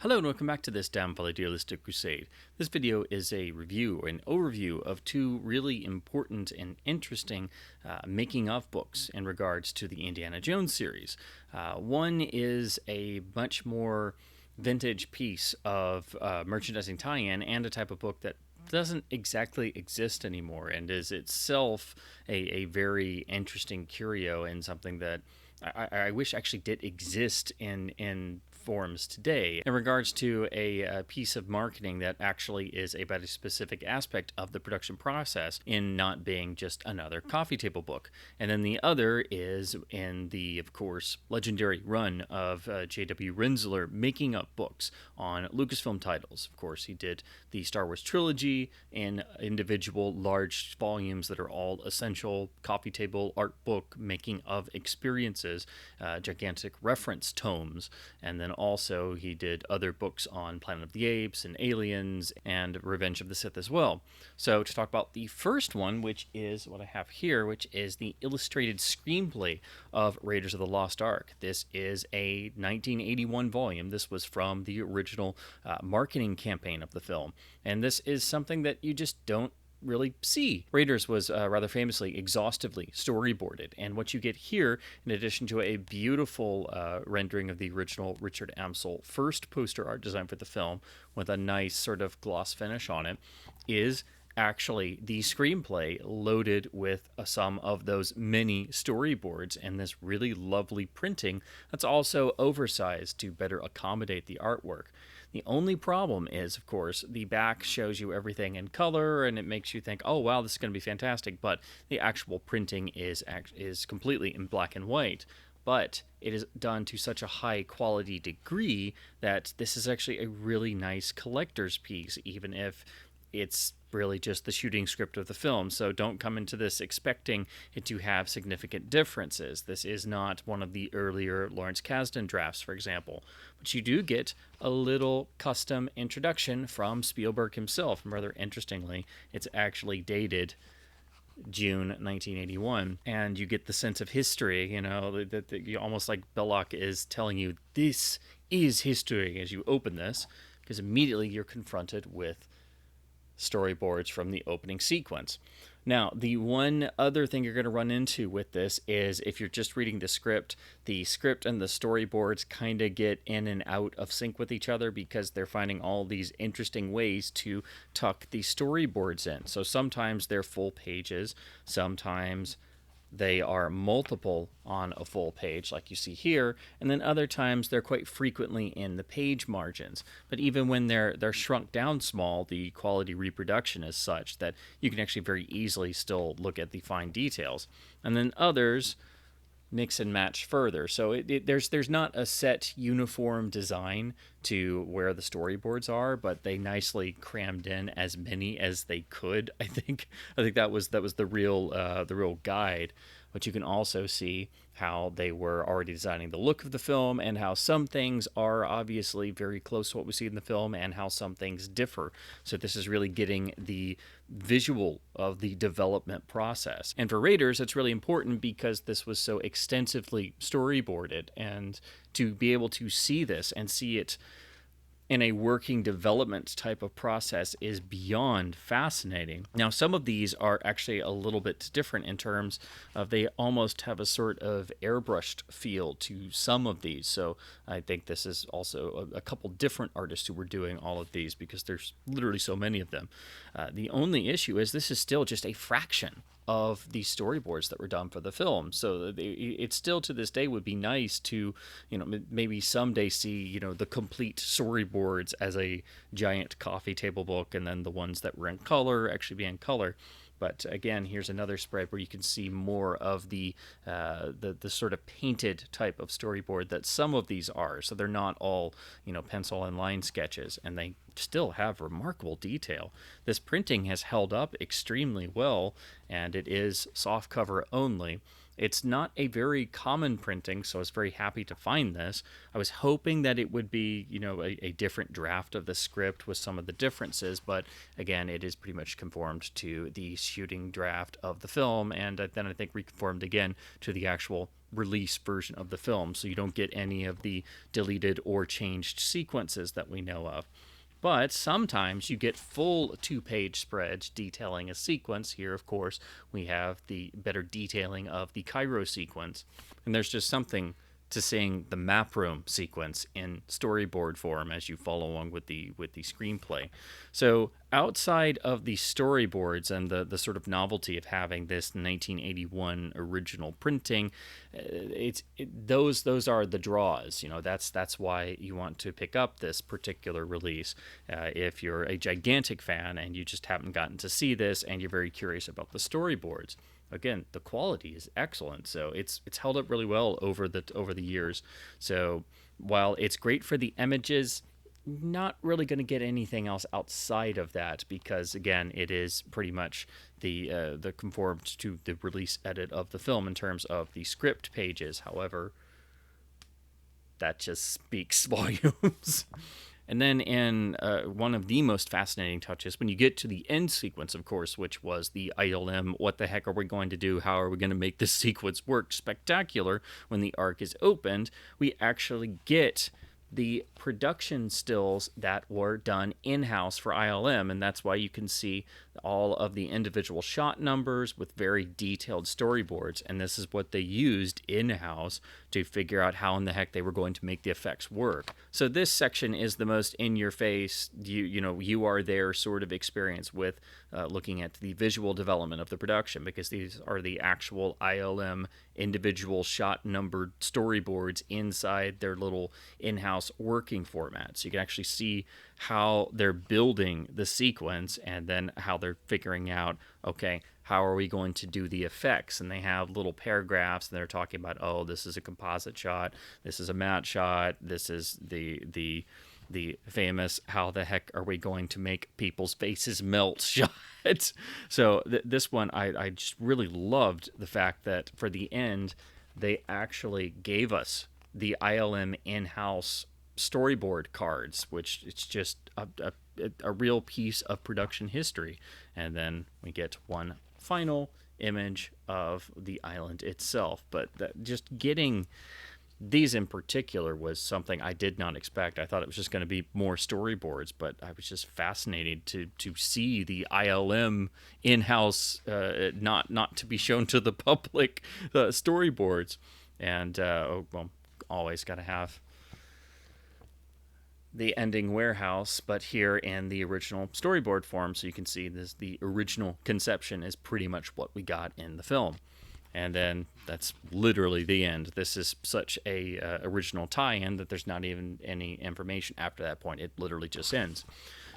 Hello and welcome back to this Downfall Idealistic Crusade. This video is a review, an overview of two really important and interesting making of books in regards to the Indiana Jones series. One is a much more vintage piece of merchandising tie-in and a type of book that doesn't exactly exist anymore and is itself a very interesting curio and something that I wish actually did exist in forms today in regards to a piece of marketing that actually is about a specific aspect of the production process in not being just another coffee table book. And then the other is in the, of course, legendary run of J.W. Rinzler making up books on Lucasfilm titles. Of course, he did the Star Wars trilogy in individual large volumes that are all essential coffee table art book making of experiences, gigantic reference tomes, and then also he did other books on Planet of the Apes and Aliens and Revenge of the Sith as well. So to talk about the first one, which is what I have here, which is the illustrated screenplay of Raiders of the Lost Ark. This is a 1981 volume. This was from the original marketing campaign of the film, and this is something that you just don't really see. Raiders was rather famously exhaustively storyboarded, and what you get here, in addition to a beautiful rendering of the original Richard Amsel first poster art design for the film with a nice sort of gloss finish on it, is actually the screenplay loaded with some of those mini storyboards and this really lovely printing that's also oversized to better accommodate the artwork. The only problem is, of course, the back shows you everything in color and it makes you think, oh wow, this is going to be fantastic, but the actual printing is completely in black and white. But it is done to such a high quality degree that this is actually a really nice collector's piece, even if it's really just the shooting script of the film. So don't come into this expecting it to have significant differences. This is not one of the earlier Lawrence Kasdan drafts, for example. But you do get a little custom introduction from Spielberg himself. And rather interestingly, it's actually dated June 1981, and you get the sense of history, that you almost like Belloc is telling you this is history as you open this, because immediately you're confronted with storyboards from the opening sequence. Now, the one other thing you're going to run into with this is if you're just reading the script and the storyboards kind of get in and out of sync with each other because they're finding all these interesting ways to tuck the storyboards in. So sometimes they're full pages, sometimes they are multiple on a full page like you see here, and then other times they're quite frequently in the page margins. But even when they're shrunk down small, the quality reproduction is such that you can actually very easily still look at the fine details. And then others mix and match further. So there's not a set uniform design to where the storyboards are, but they nicely crammed in as many as they could. I think that was the real guide. But you can also see how they were already designing the look of the film and how some things are obviously very close to what we see in the film and how some things differ. So this is really getting the visual of the development process. And for Raiders, it's really important because this was so extensively storyboarded, and to be able to see this and see it in a working development type of process is beyond fascinating. Now, some of these are actually a little bit different in terms of they almost have a sort of airbrushed feel to some of these. So I think this is also a couple different artists who were doing all of these because there's literally so many of them. The only issue is this is still just a fraction of the storyboards that were done for the film. So it still to this day would be nice to, maybe someday see, the complete storyboards as a giant coffee table book, and then the ones that were in color actually be in color. But again, here's another spread where you can see more of the sort of painted type of storyboard that some of these are. So they're not all, pencil and line sketches, and they still have remarkable detail. This printing has held up extremely well, and it is softcover only. It's not a very common printing, so I was very happy to find this. I was hoping that it would be, a different draft of the script with some of the differences, but again, it is pretty much conformed to the shooting draft of the film, and then I think reconformed again to the actual release version of the film, so you don't get any of the deleted or changed sequences that we know of. But sometimes you get full 2-page spreads detailing a sequence. Here, of course, we have the better detailing of the Cairo sequence. And there's just something to seeing the map room sequence in storyboard form as you follow along with the screenplay. So outside of the storyboards and the sort of novelty of having this 1981 original printing, those are the draws. You know, that's why you want to pick up this particular release. If you're a gigantic fan and you just haven't gotten to see this and you're very curious about the storyboards. Again, the quality is excellent, so it's held up really well over the years. So while it's great for the images, not really going to get anything else outside of that, because again, it is pretty much the conformed to the release edit of the film in terms of the script pages. However, that just speaks volumes. And then in one of the most fascinating touches, when you get to the end sequence, of course, which was the ILM, what the heck are we going to do? How are we going to make this sequence work spectacular? When the arc is opened, we actually get the production stills that were done in-house for ILM, and that's why you can see all of the individual shot numbers with very detailed storyboards, and this is what they used in-house to figure out how in the heck they were going to make the effects work. So this section is the most in-your-face, you are there sort of experience with looking at the visual development of the production, because these are the actual ILM individual shot numbered storyboards inside their little in-house working format. So you can actually see how they're building the sequence and then how they're figuring out, okay, how are we going to do the effects? And they have little paragraphs and they're talking about, oh, this is a composite shot, this is a matte shot, this is the famous how the heck are we going to make people's faces melt shot. So this one, I just really loved the fact that for the end, they actually gave us the ILM in-house storyboard cards, which it's just a real piece of production history. And then we get one final image of the island itself. But just getting these in particular was something I did not expect. I thought it was just going to be more storyboards, but I was just fascinated to see the ILM in-house, not to be shown to the public, storyboards. And always got to have the ending warehouse, but here in the original storyboard form, so you can see this, the original conception is pretty much what we got in the film. And then that's literally the end. This is such a original tie-in that there's not even any information after that point. It literally just ends.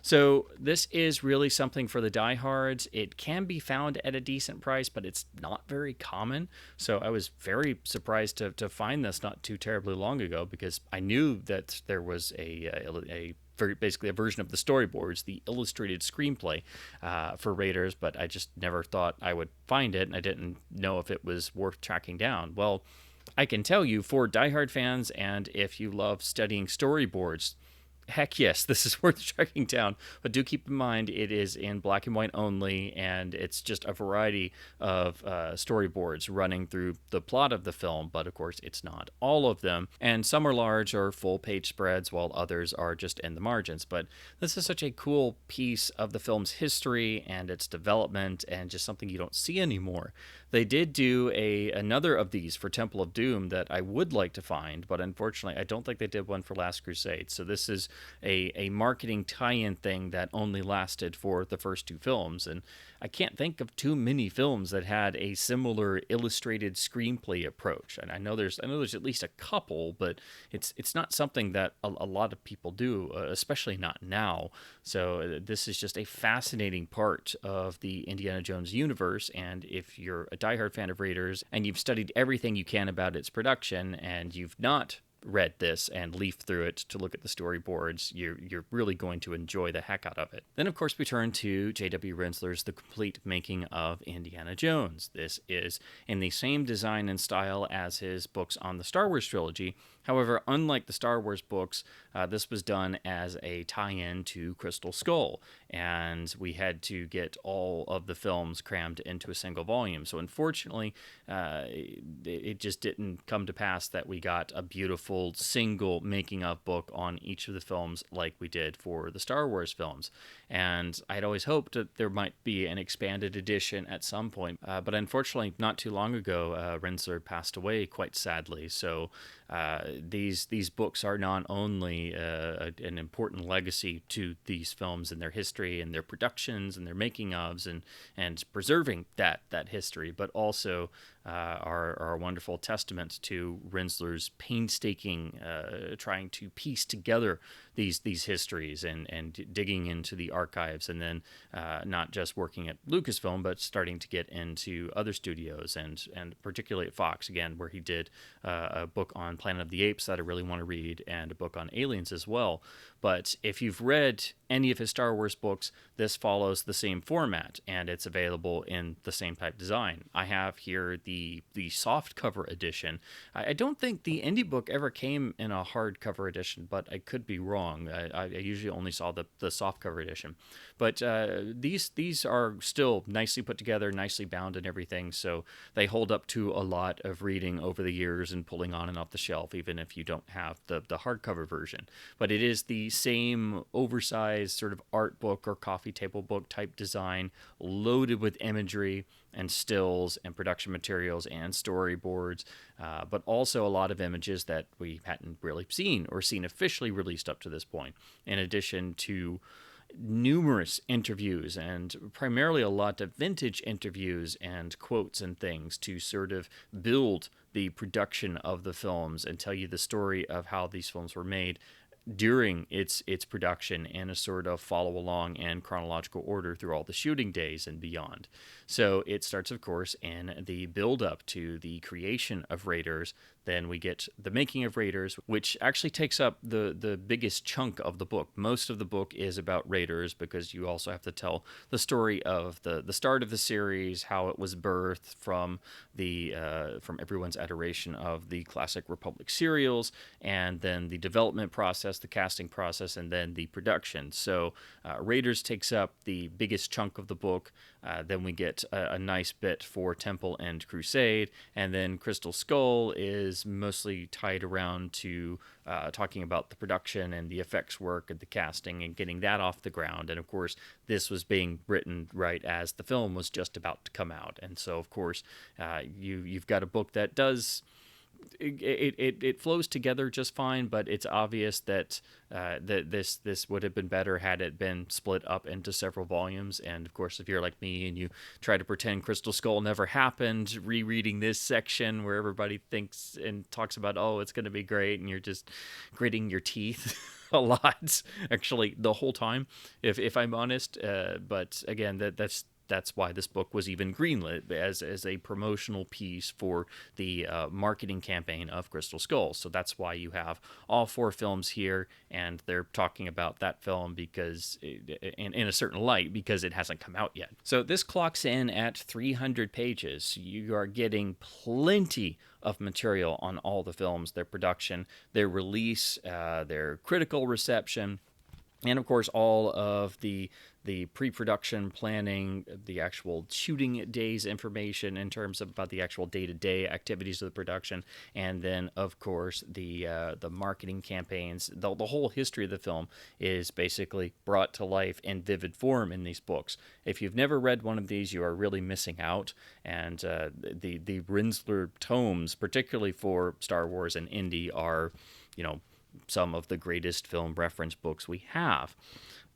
So this is really something for the diehards. It can be found at a decent price, but it's not very common. So I was very surprised to find this not too terribly long ago, because I knew that there was basically a version of the storyboards, the illustrated screenplay for Raiders, but I just never thought I would find it, and I didn't know if it was worth tracking down. Well, I can tell you, for diehard fans, and if you love studying storyboards, heck yes, this is worth tracking down. But do keep in mind, it is in black and white only, and it's just a variety of storyboards running through the plot of the film. But of course, it's not all of them. And some are large or full page spreads, while others are just in the margins. But this is such a cool piece of the film's history and its development, and just something you don't see anymore. They did do another of these for Temple of Doom that I would like to find, but unfortunately I don't think they did one for Last Crusade. So this is a marketing tie-in thing that only lasted for the first two films, and I can't think of too many films that had a similar illustrated screenplay approach. And I know there's at least a couple, but it's not something that a lot of people do, especially not now. So this is just a fascinating part of the Indiana Jones universe, and if you're a diehard fan of Raiders and you've studied everything you can about its production and you've not read this and leafed through it to look at the storyboards, you're really going to enjoy the heck out of it. Then, of course, we turn to J.W. Rinzler's The Complete Making of Indiana Jones. This is in the same design and style as his books on the Star Wars trilogy. However, unlike the Star Wars books, this was done as a tie-in to Crystal Skull, and we had to get all of the films crammed into a single volume. So unfortunately, it just didn't come to pass that we got a beautiful single making-of book on each of the films like we did for the Star Wars films. And I'd always hoped that there might be an expanded edition at some point, but unfortunately, not too long ago, Rinzler passed away quite sadly. So these books are not only an important legacy to these films and their history and their productions and their making ofs and preserving that history, but also are a wonderful testament to Rinzler's painstaking trying to piece together these histories and digging into the archives, and then not just working at Lucasfilm, but starting to get into other studios and particularly at Fox, again, where he did a book on Planet of the Apes that I really want to read, and a book on aliens as well. But if you've read any of his Star Wars books, this follows the same format, and it's available in the same type design. I have here the soft cover edition. I don't think the indie book ever came in a hardcover edition, but I could be wrong. I usually only saw the soft cover edition. But these are still nicely put together, nicely bound and everything, so they hold up to a lot of reading over the years and pulling on and off the shelf, even if you don't have the hardcover version. But it is the same oversized sort of art book or coffee table book type design, loaded with imagery and stills and production materials and storyboards, but also a lot of images that we hadn't really seen or seen officially released up to this point, in addition to numerous interviews, and primarily a lot of vintage interviews and quotes and things to sort of build the production of the films and tell you the story of how these films were made during its production in a sort of follow along and chronological order through all the shooting days and beyond. So it starts, of course, in the build up to the creation of Raiders. Then we get the making of Raiders, which actually takes up the biggest chunk of the book. Most of the book is about Raiders, because you also have to tell the story of the start of the series, how it was birthed from from everyone's adoration of the classic Republic serials, and then the development process, the casting process, and then the production. So Raiders takes up the biggest chunk of the book. Then we get a nice bit for Temple and Crusade, and then Crystal Skull is mostly tied around to talking about the production and the effects work and the casting and getting that off the ground. And of course, this was being written right as the film was just about to come out, and so of course you've got a book that does. It flows together just fine, but it's obvious that this would have been better had it been split up into several volumes. And of course, if you're like me and you try to pretend Crystal Skull never happened, rereading this section where everybody thinks and talks about, oh, it's going to be great, and you're just gritting your teeth a lot, actually, the whole time, if I'm honest. But again, that's why this book was even greenlit as a promotional piece for the marketing campaign of Crystal Skull. So that's why you have all 4 films here, and they're talking about that film because in a certain light, because it hasn't come out yet. So this clocks in at 300 pages. You are getting plenty of material on all the films, their production, their release, their critical reception, and of course all of the pre-production planning, the actual shooting days information in terms of about the actual day-to-day activities of the production, and then of course the marketing campaigns. The whole history of the film is basically brought to life in vivid form in these books. If you've never read one of these, you are really missing out. And the Rinzler tomes, particularly for Star Wars and Indy, are, some of the greatest film reference books we have.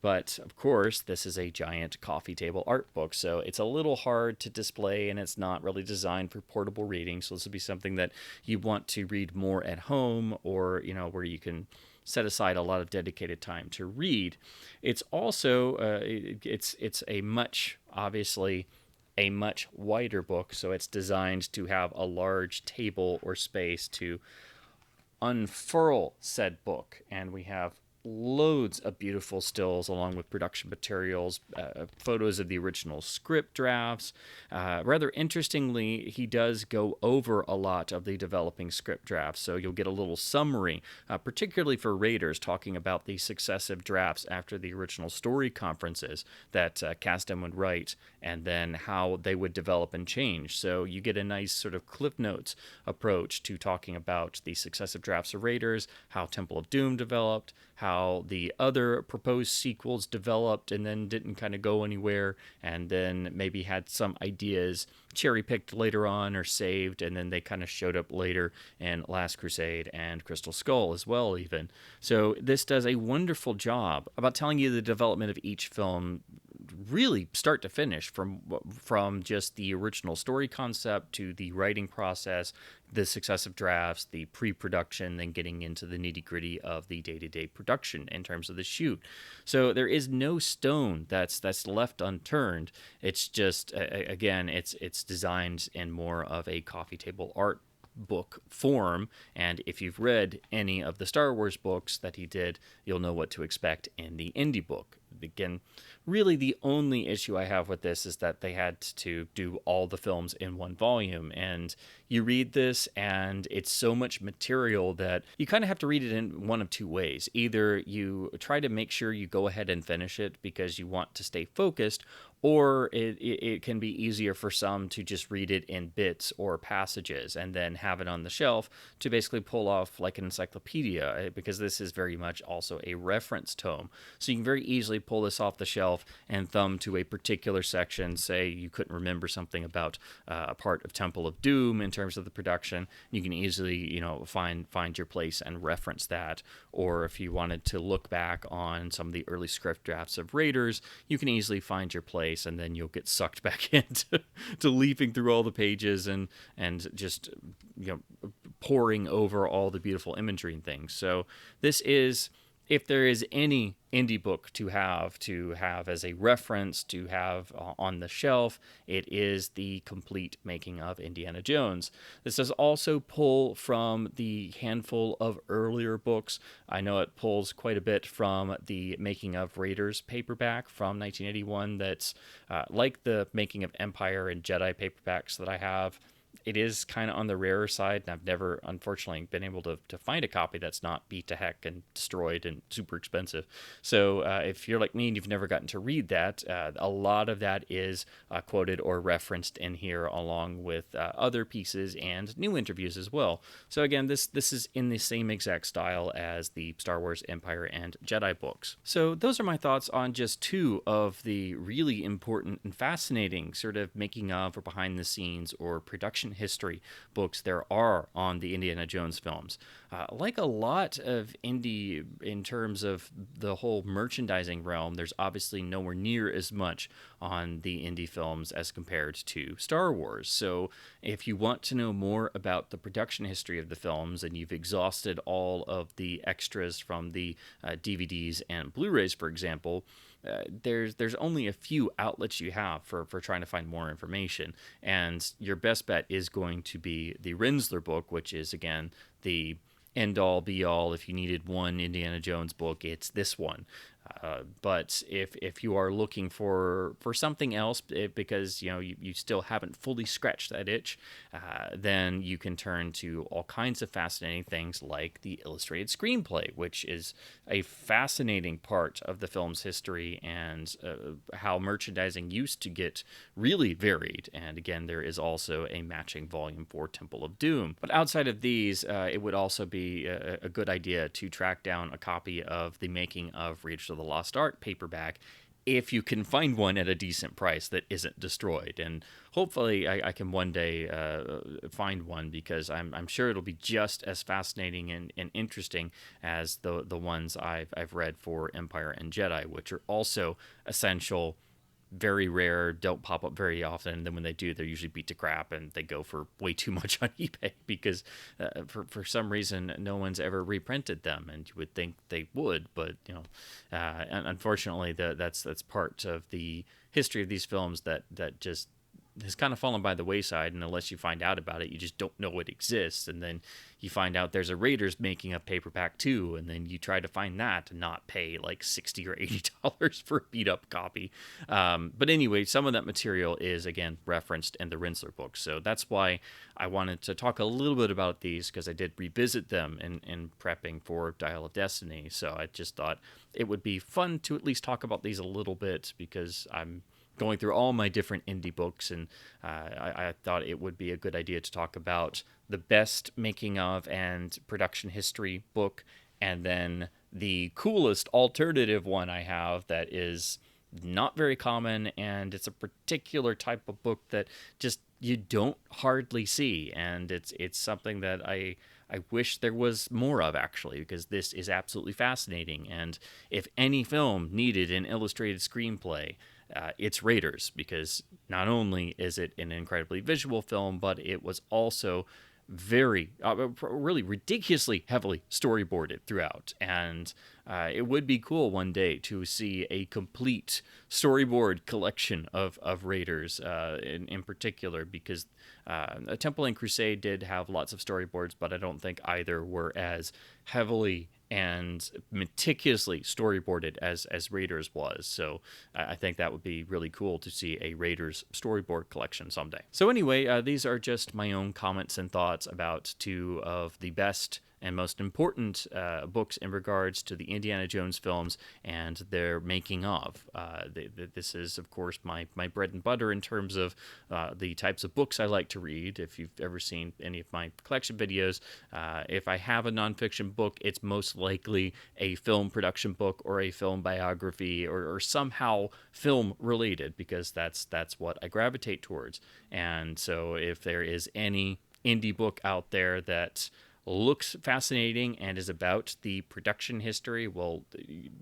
But, of course, this is a giant coffee table art book, so it's a little hard to display, and it's not really designed for portable reading. So this would be something that you want to read more at home, or, where you can set aside a lot of dedicated time to read. It's also, it's a much wider book, so it's designed to have a large table or space to unfurl said book. And we have loads of beautiful stills along with production materials, photos of the original script drafts. Rather interestingly, he does go over a lot of the developing script drafts, so you'll get a little summary, particularly for Raiders, talking about the successive drafts after the original story conferences that Kasdan would write, and then how they would develop and change. So you get a nice sort of Cliff Notes approach to talking about the successive drafts of Raiders, how Temple of Doom developed, how the other proposed sequels developed and then didn't kind of go anywhere, and then maybe had some ideas cherry picked later on or saved, and then they kind of showed up later in Last Crusade and Crystal Skull as well, even. So this does a wonderful job about telling you the development of each film, really start to finish, from just the original story concept to the writing process, the successive drafts, the pre-production, then getting into the nitty-gritty of the day-to-day production in terms of the shoot. So there is no stone that's left unturned. It's just, again, it's designed in more of a coffee table art book form, and if you've read any of the Star Wars books that he did, you'll know what to expect in the Indy book. Again, really the only issue I have with this is that they had to do all the films in one volume, and you read this and it's so much material that you kind of have to read it in one of two ways. Either you try to make sure you go ahead and finish it because you want to stay focused, or it can be easier for some to just read it in bits or passages and then have it on the shelf to basically pull off like an encyclopedia, because this is very much also a reference tome. So you can very easily pull this off the shelf and thumb to a particular section. Say you couldn't remember something about a part of Temple of Doom in terms of the production, you can easily, find your place and reference that. Or if you wanted to look back on some of the early script drafts of Raiders, you can easily find your place, and then you'll get sucked back into leafing through all the pages and just pouring over all the beautiful imagery and things. So this is, if there is any indie book to have as a reference, to have on the shelf, it is the complete making of Indiana Jones. This does also pull from the handful of earlier books. I know it pulls quite a bit from the Making of Raiders paperback from 1981 that's like the Making of Empire and Jedi paperbacks that I have. It is kind of on the rarer side, and I've never, unfortunately, been able to find a copy that's not beat to heck and destroyed and super expensive. So if you're like me and you've never gotten to read that, a lot of that is quoted or referenced in here, along with other pieces and new interviews as well. So again, this is in the same exact style as the Star Wars Empire and Jedi books. So those are my thoughts on just two of the really important and fascinating sort of making of or behind the scenes or production history books there are on the Indiana Jones films. Like a lot of indie in terms of the whole merchandising realm, there's obviously nowhere near as much on the indie films as compared to Star Wars. So if you want to know more about the production history of the films and you've exhausted all of the extras from the DVDs and Blu-rays, for example, there's only a few outlets you have for trying to find more information, and your best bet is going to be the Rinzler book, which is, again, the end-all be-all. If you needed one Indiana Jones book, it's this one. But if you are looking for something else, because you still haven't fully scratched that itch, then you can turn to all kinds of fascinating things like the illustrated screenplay, which is a fascinating part of the film's history and how merchandising used to get really varied. And again, there is also a matching volume for Temple of Doom. But outside of these, it would also be a good idea to track down a copy of the Making of Raiders of the Lost Ark paperback, if you can find one at a decent price that isn't destroyed. And hopefully I can one day find one, because I'm sure it'll be just as fascinating and interesting as the ones I've read for Empire and Jedi, which are also essential, very rare, don't pop up very often. And then when they do, they're usually beat to crap and they go for way too much on eBay, because for some reason no one's ever reprinted them, and you would think they would, but unfortunately that's part of the history of these films that just has kind of fallen by the wayside, and unless you find out about it, you just don't know it exists. And then you find out there's a Raiders making a paperback too, and then you try to find that and not pay like $60 or $80 for a beat up copy. But anyway, some of that material is again referenced in the Rinzler book, so that's why I wanted to talk a little bit about these, because I did revisit them in prepping for Dial of Destiny. So I just thought it would be fun to at least talk about these a little bit, because I'm going through all my different indie books, and I thought it would be a good idea to talk about the best making of and production history book, and then the coolest alternative one I have that is not very common, and it's a particular type of book that just you don't hardly see, and it's something that I wish there was more of, actually, because this is absolutely fascinating. And if any film needed an illustrated screenplay, it's Raiders, because not only is it an incredibly visual film, but it was also very, really ridiculously heavily storyboarded throughout. And it would be cool one day to see a complete storyboard collection of Raiders in particular, because Temple and Crusade did have lots of storyboards, but I don't think either were as heavily and meticulously storyboarded as Raiders was. So I think that would be really cool to see a Raiders storyboard collection someday. So anyway, these are just my own comments and thoughts about two of the best and most important books in regards to the Indiana Jones films and their making of. This is, of course, my bread and butter in terms of the types of books I like to read. If you've ever seen any of my collection videos, if I have a nonfiction book, it's most likely a film production book or a film biography, or somehow film related, because that's what I gravitate towards. And so if there is any indie book out there that looks fascinating and is about the production history, well,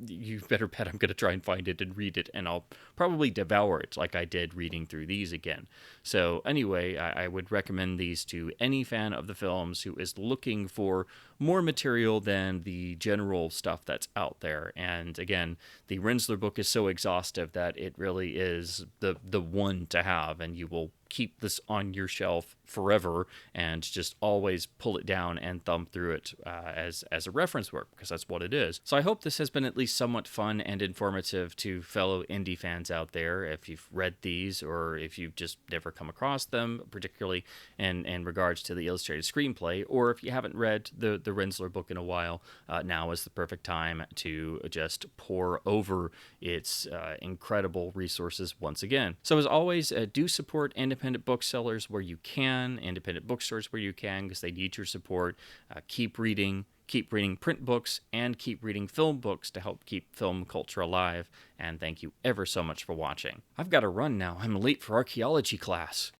you better bet I'm going to try and find it and read it, and I'll probably devour it like I did reading through these again. So anyway, I would recommend these to any fan of the films who is looking for more material than the general stuff that's out there. And again, the Rinzler book is so exhaustive that it really is the one to have, and you will keep this on your shelf forever and just always pull it down and thumb through it as a reference work, because that's what it is. So I hope this has been at least somewhat fun and informative to fellow indie fans out there, if you've read these or if you've just never come across them, particularly in regards to the illustrated screenplay, or if you haven't read the Rinzler book in a while. Now is the perfect time to just pour over its incredible resources once again. So as always, do support independent booksellers where you can, independent bookstores where you can, because they need your support. Keep reading print books, and keep reading film books to help keep film culture alive. And thank you ever so much for watching. I've got to run now. I'm late for archaeology class.